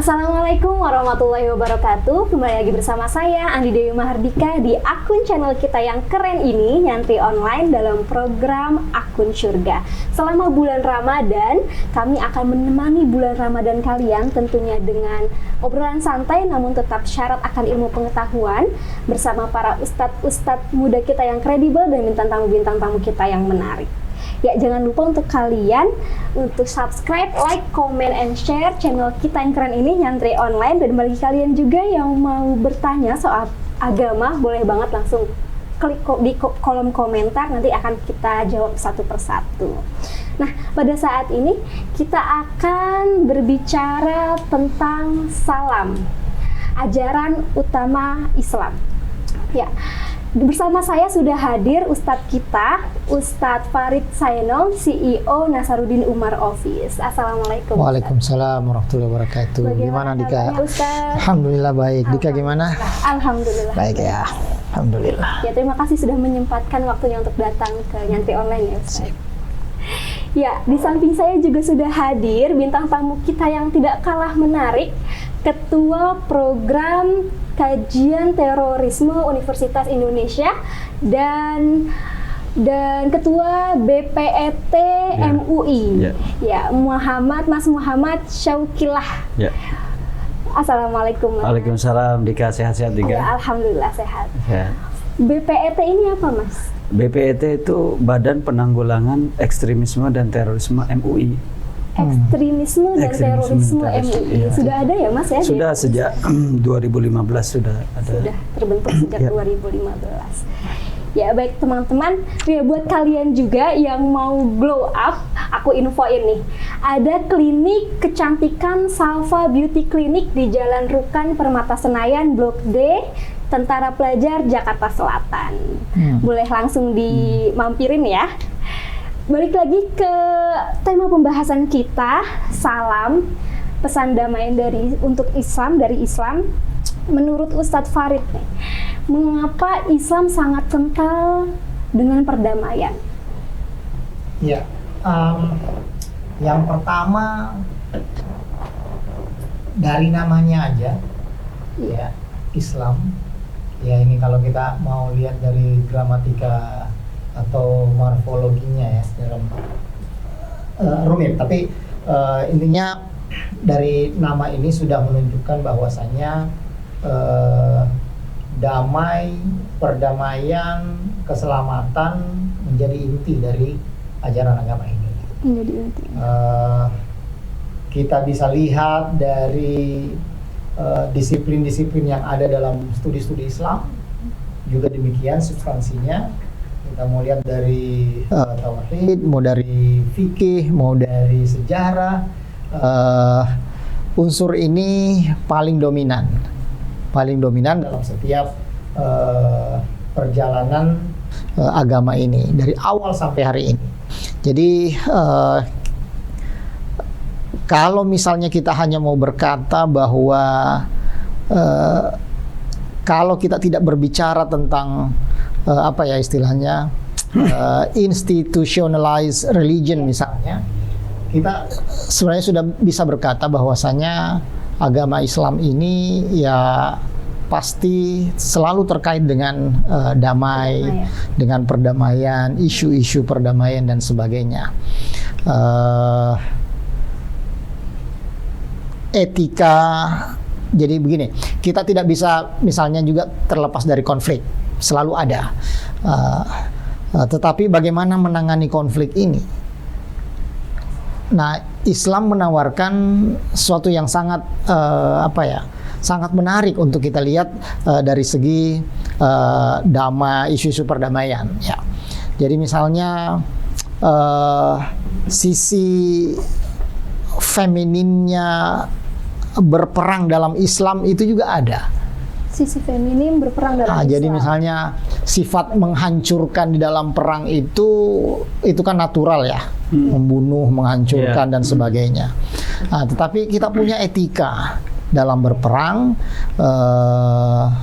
Assalamualaikum warahmatullahi wabarakatuh. Kembali lagi bersama saya Andi Dewi Mahardika di akun channel kita yang keren ini, Nyantri Online, dalam program Akun Surga. Selama bulan Ramadan, kami akan menemani bulan Ramadan kalian tentunya dengan obrolan santai namun tetap syarat akan ilmu pengetahuan bersama para ustadz-ustadz muda kita yang kredibel dan bintang tamu kita yang menarik. Ya, jangan lupa untuk kalian untuk subscribe, like, comment, and share channel kita yang keren ini, Nyantri Online. Dan bagi kalian juga yang mau bertanya soal agama, boleh banget langsung klik di kolom komentar, nanti akan kita jawab satu persatu. Nah, pada saat ini kita akan berbicara tentang salam, ajaran utama Islam. Ya. Bersama saya sudah hadir Ustadz kita, Ustadz Farid Zainal, CEO Nasaruddin Umar Office. Assalamualaikum. Waalaikumsalam warahmatullahi wabarakatuh. Bagaimana gimana Dika? Ustadz? Alhamdulillah baik. Dika gimana? Alhamdulillah. Baik ya. Alhamdulillah. Ya, terima kasih sudah menyempatkan waktunya untuk datang ke Nyantri Online ya Ustadz. Ya, di samping saya juga sudah hadir bintang tamu kita yang tidak kalah menarik, Ketua Program Kajian Terorisme Universitas Indonesia dan Ketua BPET MUI. Ya, Mas Muhammad Syaukilah. Ya. Assalamualaikum. Waalaikumsalam. Dika, sehat-sehat Dika? Ya, alhamdulillah sehat. Sehat. BPET ini apa, Mas? BPET itu Badan Penanggulangan Ekstremisme dan Terorisme MUI. Ekstremisme dan terorisme MUI. Iya. Sudah ada ya, Mas ya? Sudah sejak 2015 sudah ada. Sudah terbentuk sejak Ya. 2015. Ya, baik teman-teman, ya buat kalian juga yang mau glow up, aku infoin nih. Ada klinik kecantikan Salva Beauty Clinic di Jalan Rukan Permata Senayan, Blok D, Tentara Pelajar, Jakarta Selatan. Boleh langsung dimampirin ya. Balik lagi ke tema pembahasan kita, salam, pesan damai untuk Islam, dari Islam. Menurut Ustadz Farid nih, mengapa Islam sangat kental dengan perdamaian? Ya, yang pertama dari namanya aja, ya Islam. Ya, ini kalau kita mau lihat dari gramatika atau morfologinya ya dalam rumit, tapi intinya dari nama ini sudah menunjukkan bahwasanya damai, perdamaian, keselamatan menjadi inti dari ajaran agama ini. Menjadi inti. Kita bisa lihat dari disiplin-disiplin yang ada dalam studi-studi Islam juga demikian substansinya. Kita mau lihat dari tauhid, mau dari fikih, mau dari sejarah, unsur ini paling dominan dalam setiap perjalanan agama ini dari awal sampai hari ini. Jadi kalau misalnya kita hanya mau berkata bahwa kalau kita tidak berbicara tentang apa ya istilahnya institutionalized religion misalnya, kita sebenarnya sudah bisa berkata bahwasanya agama Islam ini ya pasti selalu terkait dengan damai, dengan perdamaian, isu-isu perdamaian dan sebagainya. Etika, jadi begini, kita tidak bisa misalnya juga terlepas dari konflik, selalu ada. Tetapi bagaimana menangani konflik ini? Nah, Islam menawarkan sesuatu yang sangat sangat menarik untuk kita lihat dari segi damai, isu-isu perdamaian. Ya. Jadi misalnya sisi femininnya berperang dalam Islam itu juga ada. Sisi feminin berperang dalam Islam. Jadi misalnya sifat menghancurkan di dalam perang itu kan natural ya, membunuh, menghancurkan dan sebagainya. Tetapi kita punya etika dalam berperang,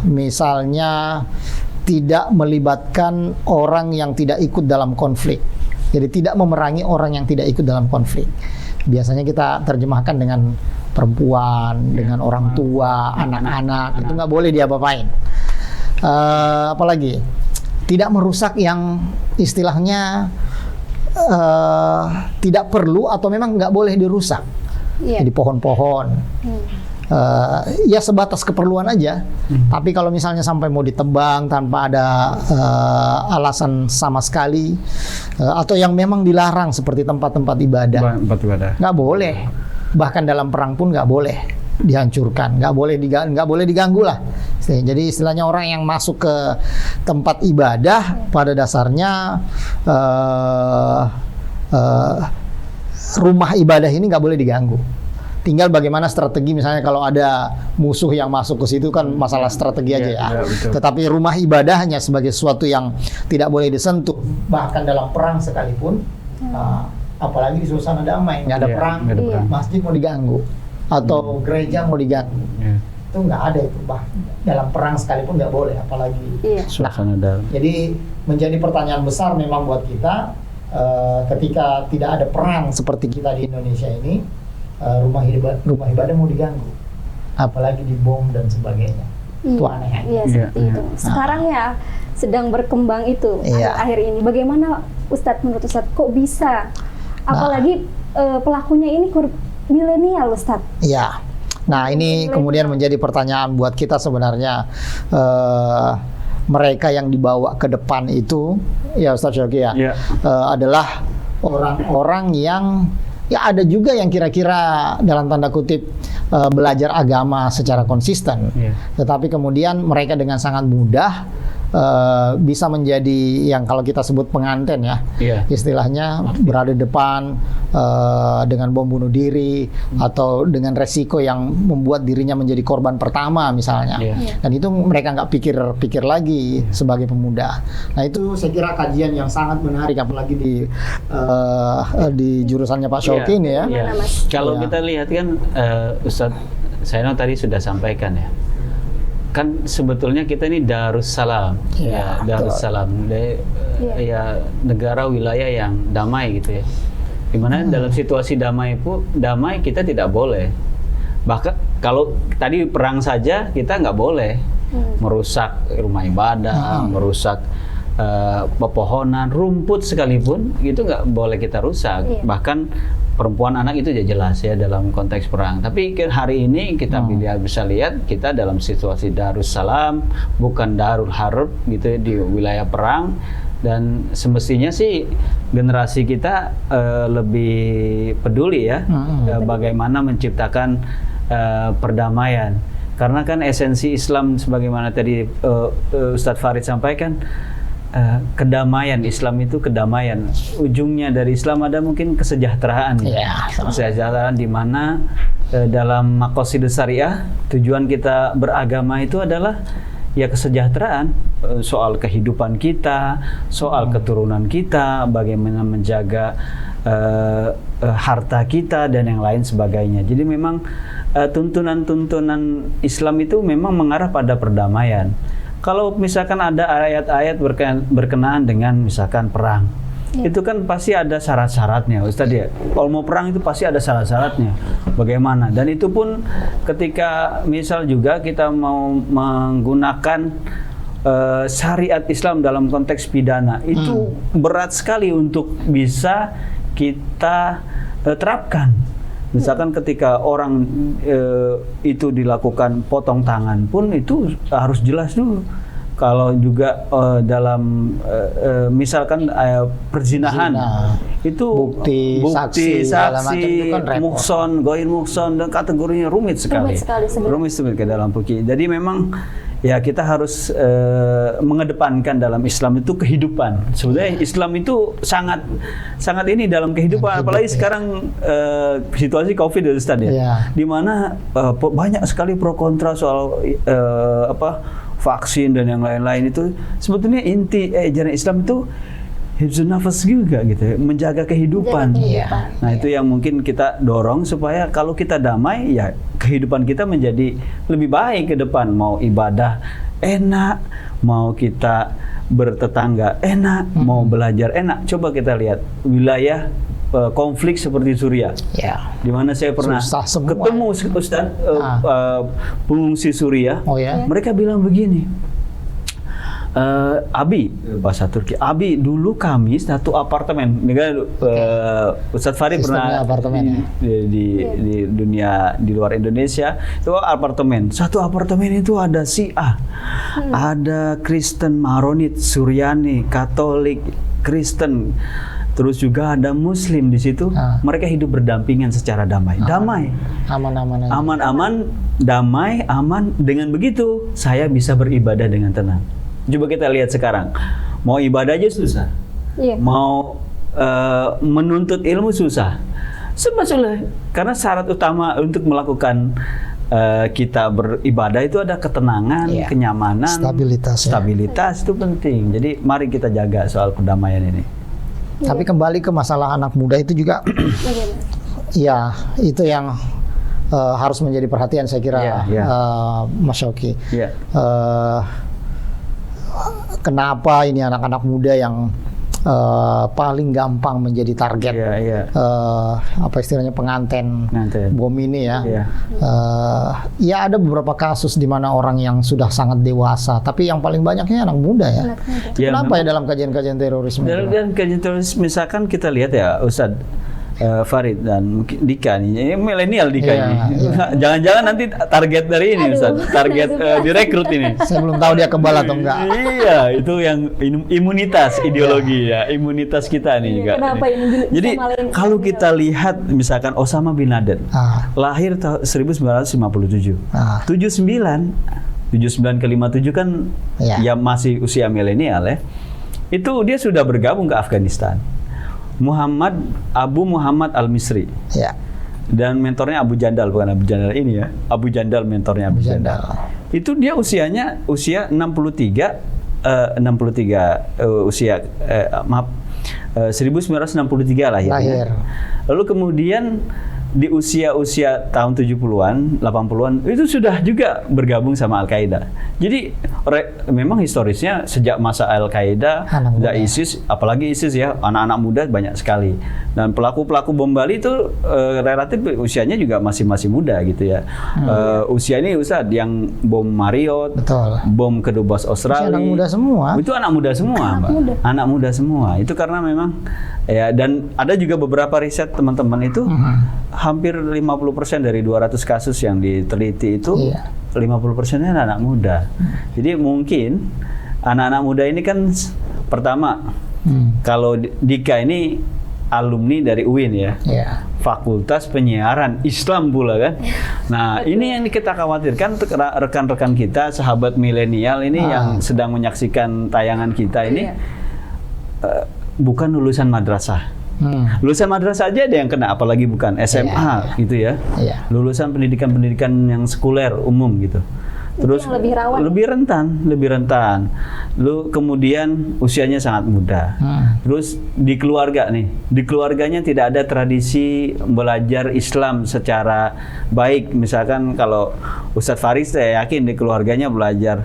misalnya tidak melibatkan orang yang tidak ikut dalam konflik. Jadi tidak memerangi orang yang tidak ikut dalam konflik. biasanya kita terjemahkan dengan perempuan, dengan orang tua, anak-anak, itu nggak boleh diapa-apain. Apalagi tidak merusak yang istilahnya tidak perlu atau memang nggak boleh dirusak. Jadi pohon-pohon. Ya sebatas keperluan aja. Tapi kalau misalnya sampai mau ditebang tanpa ada alasan sama sekali, atau yang memang dilarang seperti tempat-tempat ibadah, nggak boleh. Bahkan dalam perang pun nggak boleh dihancurkan, nggak boleh diganggu lah. Jadi istilahnya orang yang masuk ke tempat ibadah pada dasarnya rumah ibadah ini nggak boleh diganggu. Tinggal bagaimana strategi, misalnya kalau ada musuh yang masuk ke situ kan masalah strategi aja ya. Tetapi rumah ibadah hanya sebagai sesuatu yang tidak boleh disentuh. Bahkan dalam perang sekalipun, apalagi di suasana damai, nggak ada perang, masjid mau diganggu atau gereja mau diganggu, itu nggak ada itu. Dalam perang sekalipun nggak boleh, apalagi suasana damai. Jadi menjadi pertanyaan besar memang buat kita, ketika tidak ada perang seperti kita di Indonesia ini. Rumah ibadah mau diganggu, apalagi dibom dan sebagainya. Itu aneh. Iya, seperti itu. Sekarang ya sedang berkembang itu akhir ini. Bagaimana Ustadz, menurut Ustadz kok bisa? Apalagi pelakunya ini milenial, Ustadz. Iya. Nah, ini kemudian menjadi pertanyaan buat kita sebenarnya. Mereka yang dibawa ke depan itu, ya Ustadz Syauqi ya, adalah orang-orang yang ya ada juga yang kira-kira dalam tanda kutip belajar agama secara konsisten, tetapi kemudian mereka dengan sangat mudah bisa menjadi yang kalau kita sebut penganten ya, istilahnya berada di depan dengan bom bunuh diri atau dengan resiko yang membuat dirinya menjadi korban pertama misalnya, dan itu mereka nggak pikir lagi sebagai pemuda. Nah itu saya kira kajian yang sangat menarik, apalagi di jurusannya Pak Syauqi ini ya. Kalau kita lihat kan Ustadz Zainal tadi sudah sampaikan ya. Kan sebetulnya kita ini Darussalam, Darussalam, ya negara wilayah yang damai gitu ya. Dimana dalam situasi damai kita tidak boleh. Bahkan kalau tadi perang saja kita nggak boleh merusak rumah ibadah, merusak pepohonan, rumput sekalipun itu nggak boleh kita rusak. Bahkan perempuan, anak itu jelas ya dalam konteks perang. Tapi hari ini kita bisa lihat kita dalam situasi Darussalam, bukan Darul Harb gitu ya, di wilayah perang. Dan semestinya sih generasi kita lebih peduli ya bagaimana menciptakan perdamaian. Karena kan esensi Islam sebagaimana tadi Ustadz Farid sampaikan, kedamaian, Islam itu kedamaian. Ujungnya dari Islam ada mungkin kesejahteraan. Kesejahteraan di mana dalam maqasidus syariah tujuan kita beragama itu adalah ya kesejahteraan, soal kehidupan kita, soal keturunan kita, bagaimana menjaga harta kita dan yang lain sebagainya. Jadi memang tuntunan-tuntunan Islam itu memang mengarah pada perdamaian. Kalau misalkan ada ayat-ayat berkenaan dengan misalkan perang, itu kan pasti ada syarat-syaratnya, Ustadz ya. Kalau mau perang itu pasti ada syarat-syaratnya. Bagaimana? Dan itu pun ketika misal juga kita mau menggunakan syariat Islam dalam konteks pidana, itu berat sekali untuk bisa kita terapkan. Misalkan ketika orang itu dilakukan potong tangan pun itu harus jelas dulu. Kalau juga dalam misalkan perzinahan itu bukti saksi itu kan mukson, goin mukson, dan kategorinya rumit sekali ke dalam fikih. Jadi memang ya kita harus mengedepankan dalam Islam itu kehidupan. Sebenarnya Islam itu sangat ini dalam kehidupan, apalagi sekarang situasi Covid ya Ustaz ya. Di mana banyak sekali pro kontra soal vaksin dan yang lain-lain. Itu sebetulnya inti ajaran Islam itu hifdzun nafas juga gitu ya, menjaga kehidupan. Nah itu yang mungkin kita dorong supaya kalau kita damai ya kehidupan kita menjadi lebih baik ke depan. Mau ibadah enak, mau kita bertetangga enak, mau belajar enak. Coba kita lihat wilayah konflik seperti Suriah. Ya. Di mana saya pernah Susah semua. ketemu Ustaz pengungsi Suriah. Oh ya. Mereka bilang begini. Abi, bahasa Turki. Abi, dulu kami satu apartemen. Ustadz Farid pernah apartemen, di dunia di luar Indonesia itu apartemen. Satu apartemen itu ada Syiah, ada Kristen, Maronit, Suryani, Katolik, Kristen. Terus juga ada Muslim di situ. Mereka hidup berdampingan secara damai. Damai. Aman-aman aja. Aman-aman, damai, aman. Dengan begitu, saya bisa beribadah dengan tenang. Coba kita lihat sekarang, mau ibadah aja susah, mau menuntut ilmu susah. Sebetulnya karena syarat utama untuk melakukan kita beribadah itu ada ketenangan, kenyamanan, stabilitas itu penting. Jadi mari kita jaga soal perdamaian ini. Tapi kembali ke masalah anak muda itu juga, ya itu yang harus menjadi perhatian saya kira, Mas Syauqi. Kenapa ini anak-anak muda yang paling gampang menjadi target apa istilahnya pengantin bom ini ya? Ya ada beberapa kasus di mana orang yang sudah sangat dewasa, tapi yang paling banyaknya anak muda ya. Kenapa ya dalam kajian-kajian terorisme? Dalam kajian terorisme misalkan kita lihat ya, Ustadz Farid dan Dika nih, ini milenial Dika ini. Jangan-jangan nanti target dari ini, Ustaz, target direkrut ini. Saya belum tahu dia kebal atau enggak. Iya, itu yang imunitas ideologi ya, imunitas kita nih juga. Kenapa ini? Jadi kalau kita lihat misalkan Osama bin Laden, lahir tahun 1957, 79 ke 57 kan ya masih usia milenial ya. Itu dia sudah bergabung ke Afghanistan. Abu Muhammad Al-Misri. Dan mentornya Abu Jandal, bukan Abu Jandal ini ya. Abu Jandal mentornya Abu Jandal. Itu dia usia 63 1963 lahir. Lalu kemudian di usia tahun 70-an, 80-an itu sudah juga bergabung sama Al-Qaeda. Jadi memang historisnya sejak masa Al-Qaeda, ISIS, apalagi ISIS ya, anak-anak muda banyak sekali. Dan pelaku-pelaku bom Bali itu relatif usianya juga masih muda gitu ya. Usia ini Ustaz yang bom Marriott, bom kedubes Australia. Anak muda semua. Itu anak muda semua, Mbak. Anak muda semua. Itu karena memang ya, dan ada juga beberapa riset teman-teman itu hampir 50% dari 200 kasus yang diteliti itu 50%-nya anak muda. Jadi mungkin anak-anak muda ini kan pertama kalau Dika ini alumni dari UIN ya. Fakultas Penyiaran Islam pula kan. Nah, ini yang kita khawatirkan untuk rekan-rekan kita, sahabat milenial ini yang sedang menyaksikan tayangan kita ini bukan lulusan madrasah. Lulusan madrasah aja ada yang kena, apalagi bukan SMA gitu ya. Lulusan pendidikan-pendidikan yang sekuler umum gitu. Terus lebih rentan. Lalu kemudian usianya sangat muda. Terus di keluarganya tidak ada tradisi belajar Islam secara baik. Misalkan kalau Ustadz Faris, saya yakin di keluarganya belajar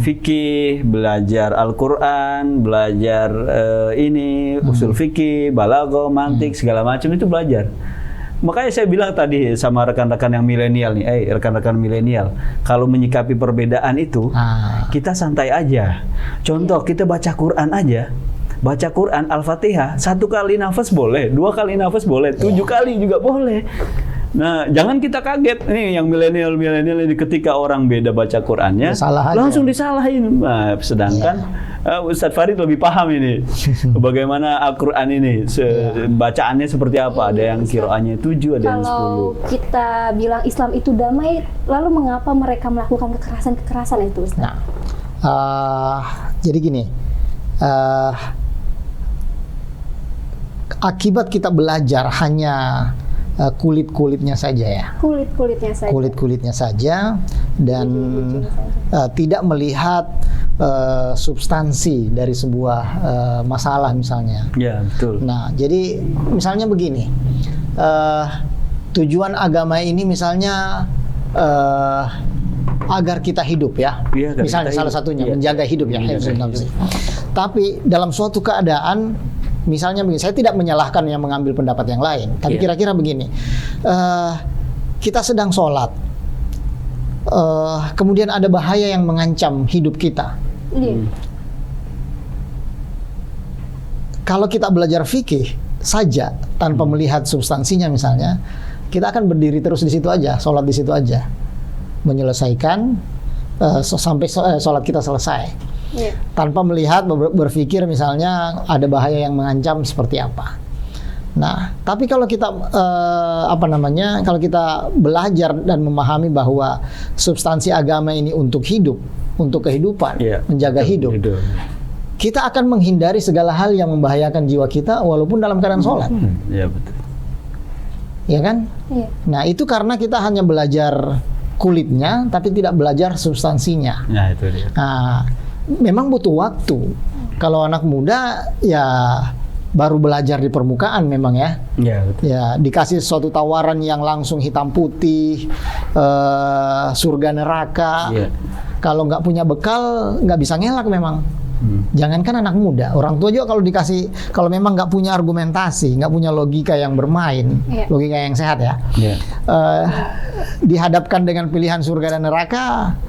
fikih, belajar Al-Quran, belajar usul fikih, balaghah, mantik, segala macam itu belajar. Makanya saya bilang tadi sama rekan-rekan yang milenial nih, rekan-rekan milenial, kalau menyikapi perbedaan itu, kita santai aja. Contoh, kita baca Quran aja. Baca Quran, Al-Fatihah, 1 kali nafas boleh, 2 kali nafas boleh, 7 kali juga boleh. Nah, jangan kita kaget nih yang milenial ini ketika orang beda baca Qurannya, langsung disalahin. Nah, sedangkan Ustadz Farid lebih paham ini bagaimana Al-Quran ini bacaannya seperti apa. Ada yang qiraatnya 7, ada yang 10. Kalau kita bilang Islam itu damai, lalu mengapa mereka melakukan kekerasan itu, Ustaz? Nah, jadi gini, akibat kita belajar hanya kulit-kulitnya saja ya. Kulit-kulitnya saja dan tidak melihat substansi dari sebuah masalah misalnya. Ya, betul. Nah, jadi misalnya begini, tujuan agama ini misalnya agar kita hidup ya. Misalnya salah satunya menjaga hidup ya. Tapi dalam suatu keadaan Misalnya begini, saya tidak menyalahkan yang mengambil pendapat yang lain, tapi kira-kira begini, kita sedang sholat, kemudian ada bahaya yang mengancam hidup kita. Kalau kita belajar fikih saja tanpa melihat substansinya misalnya, kita akan berdiri terus di situ aja, sholat di situ aja, menyelesaikan sampai sholat kita selesai. Tanpa melihat, berpikir misalnya ada bahaya yang mengancam seperti apa. Nah, tapi kalau kita kalau kita belajar dan memahami bahwa substansi agama ini untuk hidup, untuk kehidupan, menjaga hidup, kita akan menghindari segala hal yang membahayakan jiwa kita walaupun dalam keadaan sholat. Iya, betul. Ya kan? Nah, itu karena kita hanya belajar kulitnya tapi tidak belajar substansinya. Nah, itu dia. Nah, memang butuh waktu. Kalau anak muda ya baru belajar di permukaan memang ya. Iya, betul. Ya, dikasih suatu tawaran yang langsung hitam putih, surga neraka. Kalau nggak punya bekal nggak bisa ngelak memang. Jangankan anak muda, orang tua juga kalau memang nggak punya argumentasi, nggak punya logika yang bermain, logika yang sehat ya, dihadapkan dengan pilihan surga dan neraka,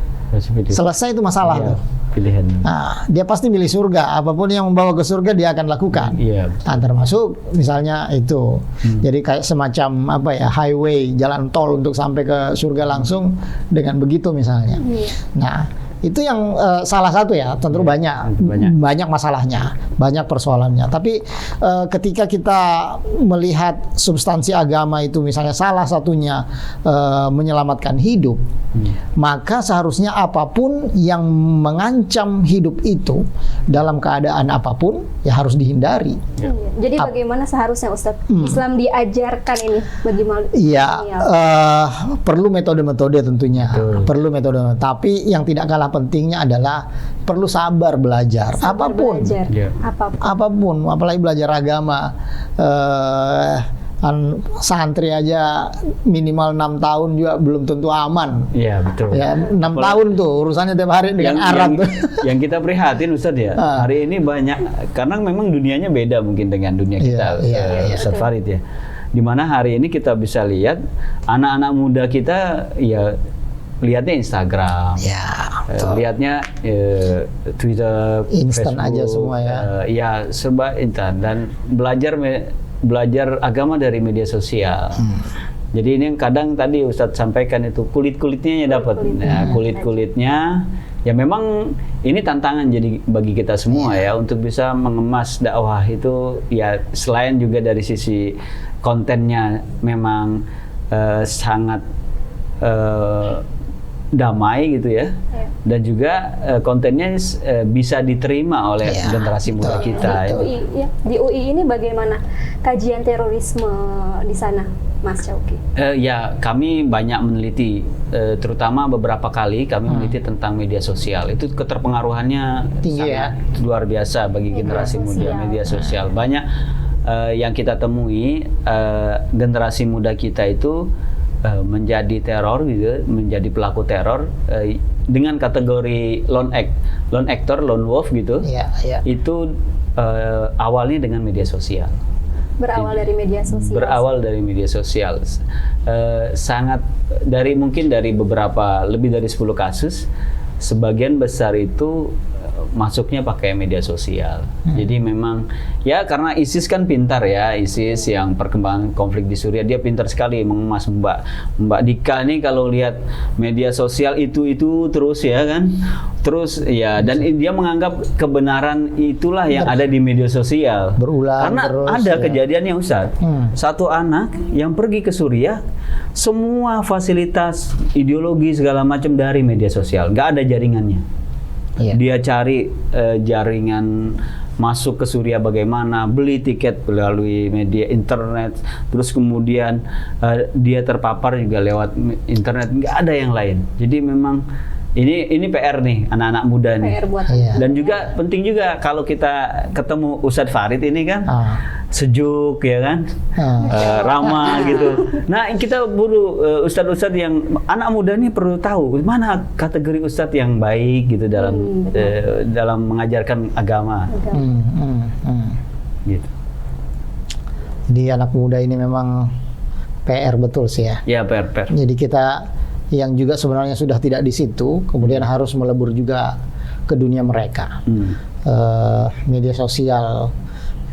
selesai itu masalah tuh. Pilihan. Nah, dia pasti milih surga. Apapun yang membawa ke surga dia akan lakukan. Nah, termasuk misalnya itu. Jadi kayak semacam highway, jalan tol untuk sampai ke surga langsung dengan begitu misalnya. Nah, itu yang salah satu ya, tentu banyak masalahnya, banyak persoalannya. Tapi ketika kita melihat substansi agama itu misalnya salah satunya menyelamatkan hidup, maka seharusnya apapun yang mengancam hidup itu dalam keadaan apapun ya harus dihindari. Jadi bagaimana seharusnya Ustadz Islam diajarkan ini bagaimana? Iya, perlu metode-metode tentunya, perlu metode. Tapi yang tidak kalah pentingnya adalah perlu sabar belajar. Apapun, apalagi belajar agama. Santri aja minimal 6 tahun juga belum tentu aman. Iya, betul. Ya, 6 tahun tuh urusannya tiap hari dengan Arab tuh. Yang kita prihatin Ustadz ya, hari ini banyak, karena memang dunianya beda mungkin dengan dunia kita, Ustadz Farid ya. Dimana hari ini kita bisa lihat anak-anak muda kita ya lihatnya Instagram, lihatnya Twitter, instan Facebook, aja semua ya. Ya serba instan, dan belajar agama dari media sosial. Jadi ini yang kadang tadi Ustadz sampaikan itu kulit-kulitnya ya dapat. Nah, kulit-kulitnya ya memang ini tantangan jadi bagi kita semua ya untuk bisa mengemas dakwah itu ya, selain juga dari sisi kontennya memang sangat damai gitu ya, dan juga kontennya bisa diterima oleh generasi muda kita. Di UI ini bagaimana kajian terorisme di sana, Mas Syauqi? Ya, kami banyak meneliti, terutama beberapa kali kami meneliti tentang media sosial. Itu keterpengaruhannya tinggi sangat luar biasa bagi generasi muda. Media sosial banyak yang kita temui, generasi muda kita itu menjadi teror gitu, menjadi pelaku teror dengan kategori lone actor, lone wolf gitu. Itu awalnya dengan media sosial. Berawal dari media sosial. Sangat mungkin dari beberapa, lebih dari 10 kasus, sebagian besar itu masuknya pakai media sosial. Jadi memang ya karena ISIS kan pintar ya, ISIS yang perkembangan konflik di Suriah, dia pintar sekali mengemas. Mbak Dika nih kalau lihat media sosial itu terus ya kan, terus ya, dan dia menganggap kebenaran itulah yang ada di media sosial. Berulang karena terus, ada kejadiannya Ustadz, satu anak yang pergi ke Suriah, semua fasilitas ideologi segala macam dari media sosial, nggak ada jaringannya. Dia cari jaringan masuk ke Suriah bagaimana, beli tiket melalui media internet, terus kemudian dia terpapar juga lewat internet, nggak ada yang lain. Jadi memang ini PR nih anak-anak muda nih. Dan juga penting juga kalau kita ketemu Ustadz Farid ini kan sejuk ya kan, ramah gitu. Nah kita butuh ustadz-ustadz yang anak muda ini perlu tahu mana kategori ustadz yang baik gitu dalam mengajarkan agama. Gitu. Jadi anak muda ini memang PR betul sih ya. Ya, PR. Jadi kita yang juga sebenarnya sudah tidak di situ, kemudian harus melebur juga ke dunia mereka. Media sosial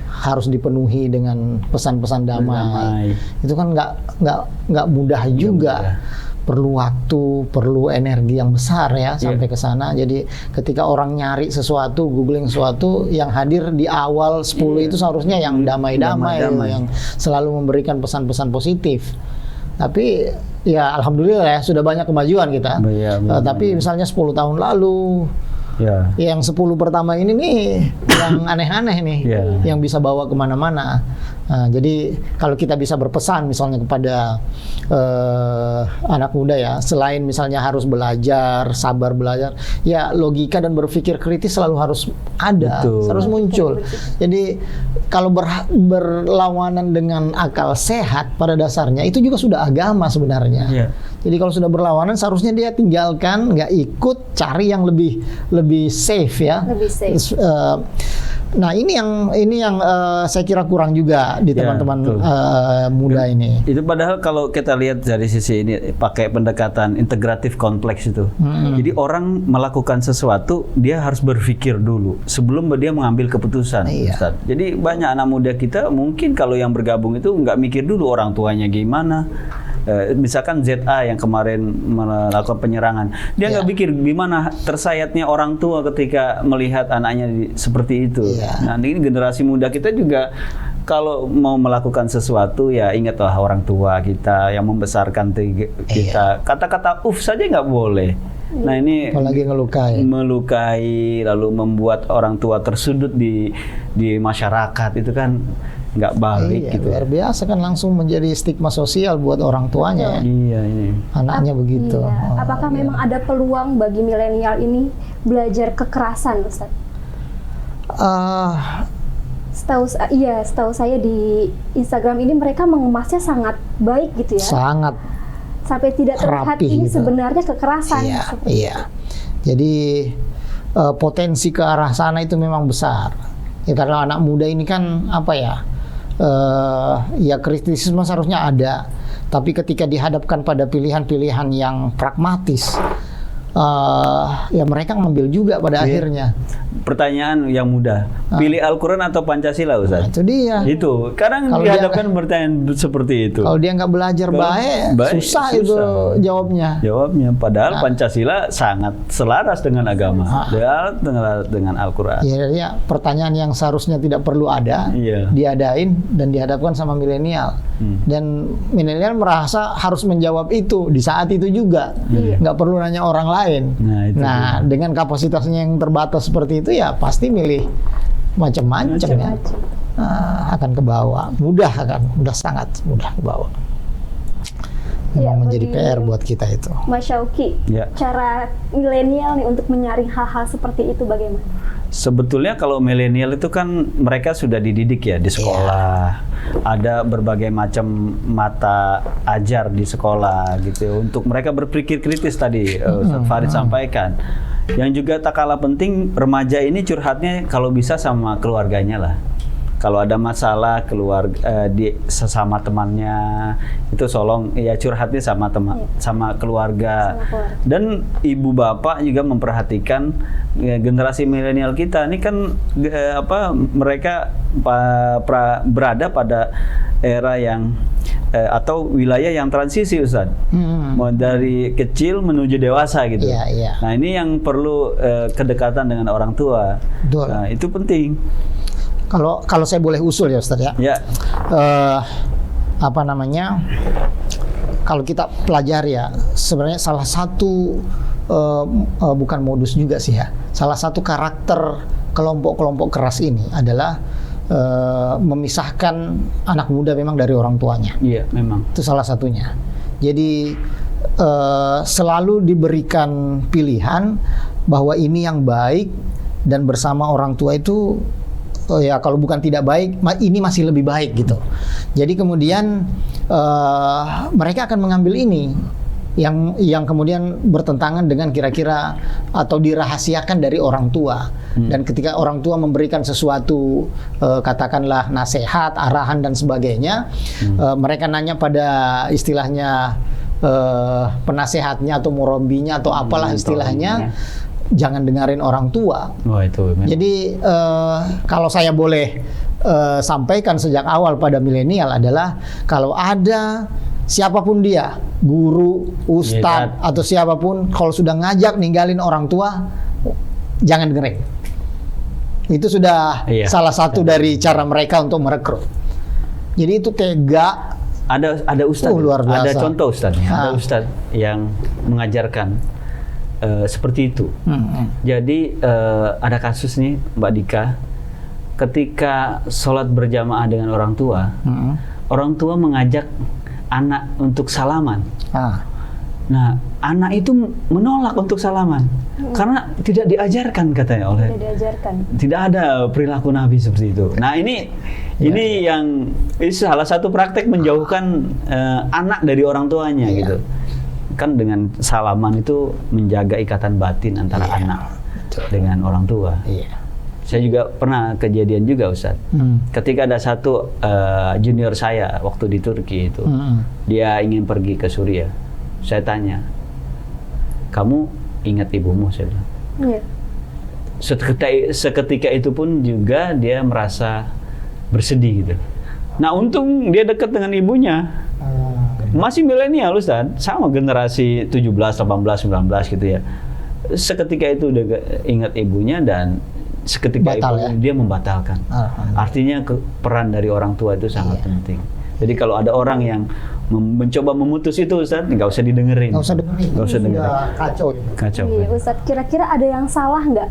harus dipenuhi dengan pesan-pesan damai. Itu kan nggak mudah juga. Perlu waktu, perlu energi yang besar ya sampai ke sana. Jadi ketika orang nyari sesuatu, googling sesuatu, yang hadir di awal 10 itu seharusnya yang damai-damai, yang selalu memberikan pesan-pesan positif. Tapi ya alhamdulillah ya sudah banyak kemajuan kita. Tapi misalnya 10 tahun lalu, yang 10 pertama ini nih yang aneh-aneh nih, yang bisa bawa kemana-mana. Jadi kalau kita bisa berpesan misalnya kepada anak muda ya, selain misalnya harus belajar, sabar belajar, ya logika dan berpikir kritis selalu harus ada, harus muncul. Jadi kalau berlawanan dengan akal sehat pada dasarnya itu juga sudah agama sebenarnya. Jadi kalau sudah berlawanan seharusnya dia tinggalkan, nggak ikut, cari yang lebih safe ya. Lebih safe. Nah ini yang saya kira kurang juga di teman-teman muda ini. Itu padahal kalau kita lihat dari sisi ini pakai pendekatan integratif kompleks itu. Jadi orang melakukan sesuatu dia harus berpikir dulu sebelum dia mengambil keputusan. Ustaz. Jadi banyak anak muda kita mungkin kalau yang bergabung itu nggak mikir dulu orang tuanya gimana. Misalkan ZA yang kemarin melakukan penyerangan, dia nggak pikir gimana tersayatnya orang tua ketika melihat anaknya seperti itu. Nah ini generasi muda kita juga kalau mau melakukan sesuatu ya ingatlah orang tua kita yang membesarkan kita. Kata-kata saja nggak boleh. Nah ini apalagi melukai lalu membuat orang tua tersudut di masyarakat itu kan nggak balik gitu. Luar biasa kan langsung menjadi stigma sosial buat orang tuanya. Anaknya begitu. Apakah memang ada peluang bagi milenial ini belajar kekerasan, Ustaz? Setahu saya di Instagram ini mereka mengemasnya sangat baik gitu ya. Sangat. Sampai tidak terlihat ini gitu. Sebenarnya kekerasan. Iya. Jadi potensi ke arah sana itu memang besar. Ya karena anak muda ini kan apa ya? Ya kritisisme seharusnya ada, tapi ketika dihadapkan pada pilihan-pilihan yang pragmatis, ya mereka ngambil juga pada akhirnya. Pertanyaan yang mudah, pilih Al-Quran atau Pancasila, Ustaz? Itu dia. Itu, kadang dihadapkan pertanyaan seperti itu. Kalau dia nggak belajar baik, susah itu jawabnya. Padahal Pancasila sangat selaras dengan agama, dengan Al-Quran. Ya, pertanyaan yang seharusnya tidak perlu ada, diadain dan dihadapkan sama milenial. Dan milenial merasa harus menjawab itu di saat itu juga, nggak perlu nanya orang lain. Nah dengan kapasitasnya yang terbatas seperti itu ya pasti milih macam-macam ya. Akan ke bawah, sangat mudah ke bawah. Memang menjadi PR buat kita itu. Mas Syauqi, cara milenial nih untuk menyaring hal-hal seperti itu bagaimana? Sebetulnya kalau milenial itu kan mereka sudah dididik ya di sekolah. Ada berbagai macam mata ajar di sekolah gitu untuk mereka berpikir kritis tadi Ustaz Farid sampaikan. Yang juga tak kalah penting remaja ini curhatnya kalau bisa sama keluarganya lah. Kalau ada masalah sesama temannya itu ya curhatnya sama keluarga. Dan ibu bapak juga memperhatikan generasi milenial kita ini kan mereka berada pada era yang atau wilayah yang transisi, Ustaz. Mau dari kecil menuju dewasa gitu. Nah ini yang perlu kedekatan dengan orang tua. Nah itu penting. Kalau saya boleh usul ya Ustaz ya. Kalau kita pelajari ya, sebenarnya salah satu bukan modus juga sih ya. Salah satu karakter kelompok-kelompok keras ini adalah memisahkan anak muda memang dari orang tuanya. Iya, memang. Itu salah satunya. Jadi selalu diberikan pilihan bahwa ini yang baik dan bersama orang tua itu ya kalau bukan tidak baik, ini masih lebih baik gitu. Jadi kemudian mereka akan mengambil ini yang kemudian bertentangan dengan kira-kira atau dirahasiakan dari orang tua. Dan ketika orang tua memberikan sesuatu, katakanlah nasihat, arahan dan sebagainya, mereka nanya pada istilahnya penasehatnya atau murabbinya atau apalah istilahnya, jangan dengerin orang tua. Itu jadi kalau saya boleh sampaikan sejak awal pada milenial adalah kalau ada siapapun dia, guru, ustadz, atau siapapun, kalau sudah ngajak ninggalin orang tua, jangan dengerin. Itu sudah salah satu dari cara mereka untuk merekrut. Jadi itu tega. Ada ustadz, luar biasa. ada contoh ustadznya, ada ustadz yang mengajarkan seperti itu. Jadi ada kasus nih Mbak Dika, ketika sholat berjamaah dengan orang tua mengajak anak untuk salaman. Nah, anak itu menolak untuk salaman karena tidak diajarkan katanya oleh. Tidak ada perilaku Nabi seperti itu. Nah, ini yang salah satu praktek menjauhkan anak dari orang tuanya gitu. Kan dengan salaman itu menjaga ikatan batin antara anak dengan orang tua. Saya juga pernah kejadian juga Ustaz. Ketika ada satu junior saya waktu di Turki itu, dia ingin pergi ke Suriah. Saya tanya, kamu ingat ibumu? Saya bilang. Seketika itu pun juga dia merasa bersedih gitu. Nah untung dia dekat dengan ibunya. Masih milenial Ustaz, sama generasi 17, 18, 19 gitu ya. Seketika itu udah ingat ibunya dan seketika itu dia membatalkan. Artinya peran dari orang tua itu sangat penting. Jadi kalau ada orang yang mencoba memutus itu Ustaz, nggak usah didengerin. Nggak usah dengerin. Kacau. Iya, Ustaz, kira-kira ada yang salah nggak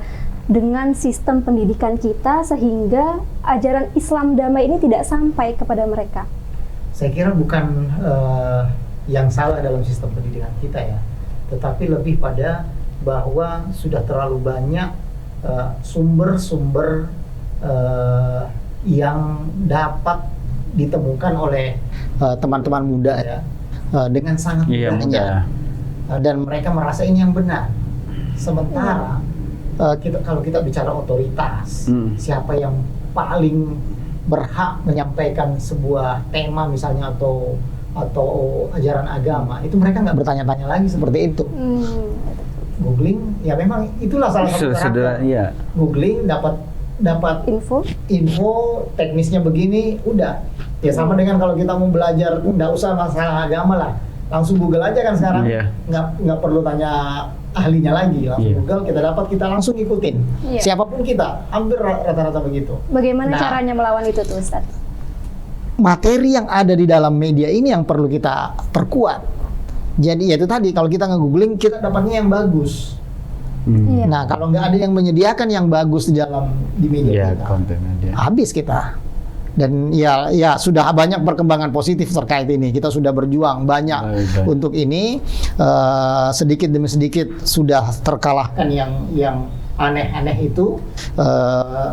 dengan sistem pendidikan kita sehingga ajaran Islam damai ini tidak sampai kepada mereka? Saya kira bukan yang salah dalam sistem pendidikan kita ya, tetapi lebih pada bahwa sudah terlalu banyak sumber-sumber yang dapat ditemukan oleh teman-teman muda ya, dengan sangat mudahnya, dan mereka merasa ini yang benar. Sementara kalau kita bicara otoritas, siapa yang paling berhak menyampaikan sebuah tema misalnya atau ajaran agama, itu mereka nggak bertanya-tanya lagi seperti itu. Googling, ya memang itulah salah satu cara. Googling dapat info teknisnya begini, udah. Ya sama dengan kalau kita mau belajar, nggak usah masalah agama lah, langsung Google aja kan sekarang, nggak perlu tanya ahlinya lagi, langsung Google kita langsung ikutin. Siapapun kita, hampir rata-rata begitu. Bagaimana caranya melawan itu tuh Ustaz? Materi yang ada di dalam media ini yang perlu kita perkuat. Jadi ya itu tadi, kalau kita nge-googling kita dapatnya yang bagus. Nah kalau nggak ada yang menyediakan yang bagus di media kita, habis kita. Dan ya sudah banyak perkembangan positif terkait ini. Kita sudah berjuang banyak untuk ini. Sedikit demi sedikit sudah terkalahkan yang aneh-aneh itu.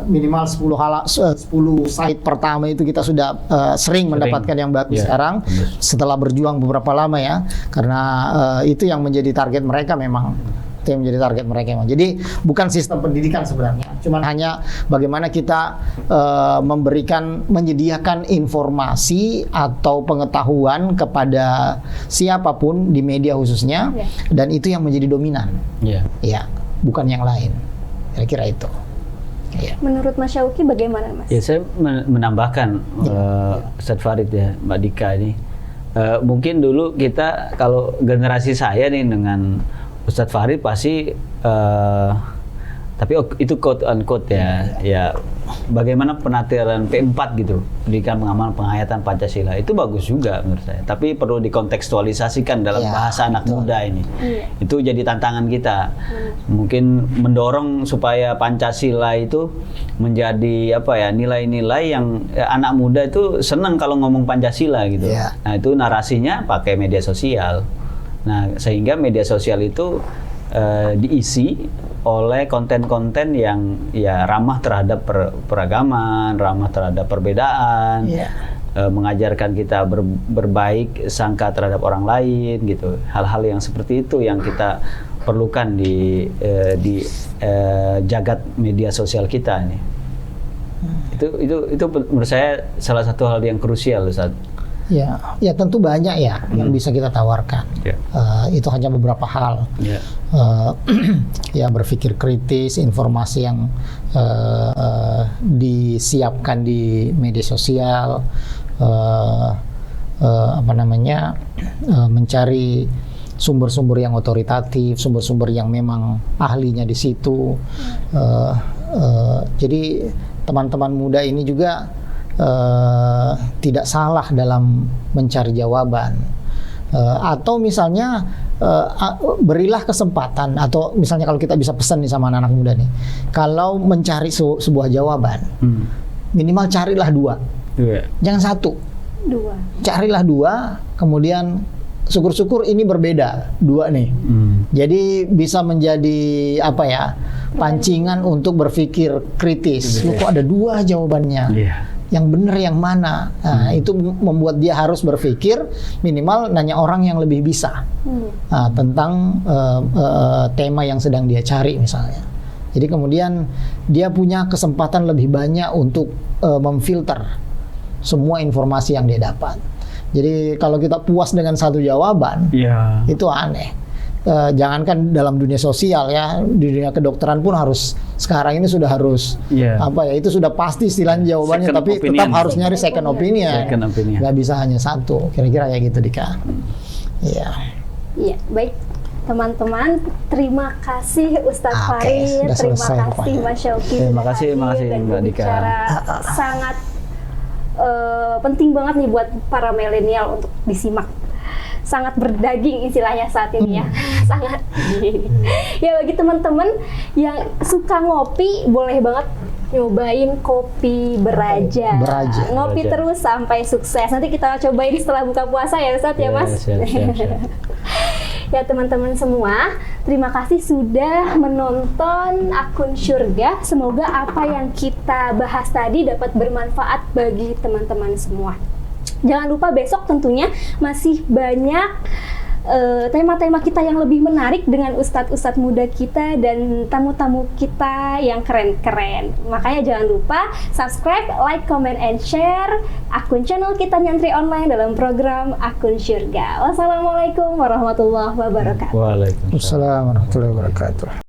Minimal 10 site pertama itu kita sudah sering mendapatkan yang bagus sekarang. Setelah berjuang beberapa lama ya. Karena itu yang menjadi target mereka memang. Yang menjadi target mereka memang. Jadi bukan sistem pendidikan sebenarnya, cuman hanya bagaimana kita menyediakan informasi atau pengetahuan kepada siapapun di media khususnya, dan itu yang menjadi dominan. Ya, bukan yang lain. Kira-kira itu. Menurut Mas Syauki bagaimana Mas? Ya saya menambahkan Ustadz Farid ya, Mbak Dika ini. Mungkin dulu kita, kalau generasi saya nih dengan Ustadz Farid pasti, tapi itu quote unquote ya bagaimana penataran P4 gitu, pendidikan pengamal penghayatan Pancasila, itu bagus juga menurut saya. Tapi perlu dikontekstualisasikan dalam bahasa anak muda ini. Itu jadi tantangan kita. Mungkin mendorong supaya Pancasila itu menjadi nilai-nilai yang anak muda itu senang kalau ngomong Pancasila gitu. Nah itu narasinya pakai media sosial. Nah, sehingga media sosial itu diisi oleh konten-konten yang ramah terhadap peragaman, ramah terhadap perbedaan. mengajarkan kita berbaik sangka terhadap orang lain gitu. Hal-hal yang seperti itu yang kita perlukan di jagat media sosial kita nih. Itu menurut saya salah satu hal yang krusial, Ustaz. Ya tentu banyak ya yang bisa kita tawarkan. Itu hanya beberapa hal. Ya berpikir kritis, informasi yang disiapkan di media sosial, mencari sumber-sumber yang otoritatif, sumber-sumber yang memang ahlinya di situ. Jadi teman-teman muda ini juga tidak salah dalam mencari jawaban, atau misalnya berilah kesempatan, atau misalnya kalau kita bisa pesan nih sama anak-anak muda nih, kalau mencari sebuah jawaban, minimal carilah 2, jangan 1, 2, carilah 2, kemudian syukur-syukur ini berbeda 2 nih, jadi bisa menjadi pancingan untuk berpikir kritis. Lu kok ada 2 jawabannya? Yang benar yang mana? Nah, itu membuat dia harus berpikir, minimal nanya orang yang lebih bisa tentang tema yang sedang dia cari misalnya. Jadi kemudian dia punya kesempatan lebih banyak untuk memfilter semua informasi yang dia dapat. Jadi kalau kita puas dengan 1 jawaban, itu aneh. Jangankan dalam dunia sosial ya, di dunia kedokteran pun harus, sekarang ini sudah harus itu sudah pasti istilahnya jawabannya, tapi tetap harus nyari second opinion. Nggak bisa hanya 1, kira-kira ya gitu, Dika. Iya, baik teman-teman, terima kasih Ustadz Farid, terima kasih Mas Syauqi, terima kasih Mbak Dika. Sangat penting banget nih buat para milenial untuk disimak. Sangat berdaging istilahnya saat ini ya, sangat. Ya bagi teman-teman yang suka ngopi, boleh banget nyobain kopi Beraja. Ngopi terus sampai sukses. Nanti kita cobain setelah buka puasa ya Ustadz ya Mas. Siap. Ya teman-teman semua, terima kasih sudah menonton Akun Syurga. Semoga apa yang kita bahas tadi dapat bermanfaat bagi teman-teman semua. Jangan lupa besok tentunya masih banyak tema-tema kita yang lebih menarik dengan ustadz-ustadz muda kita dan tamu-tamu kita yang keren-keren. Makanya jangan lupa subscribe, like, comment, and share akun channel kita Nyantri Online dalam program Akun Syurga. Wassalamualaikum warahmatullahi wabarakatuh. Waalaikumsalam warahmatullahi wabarakatuh.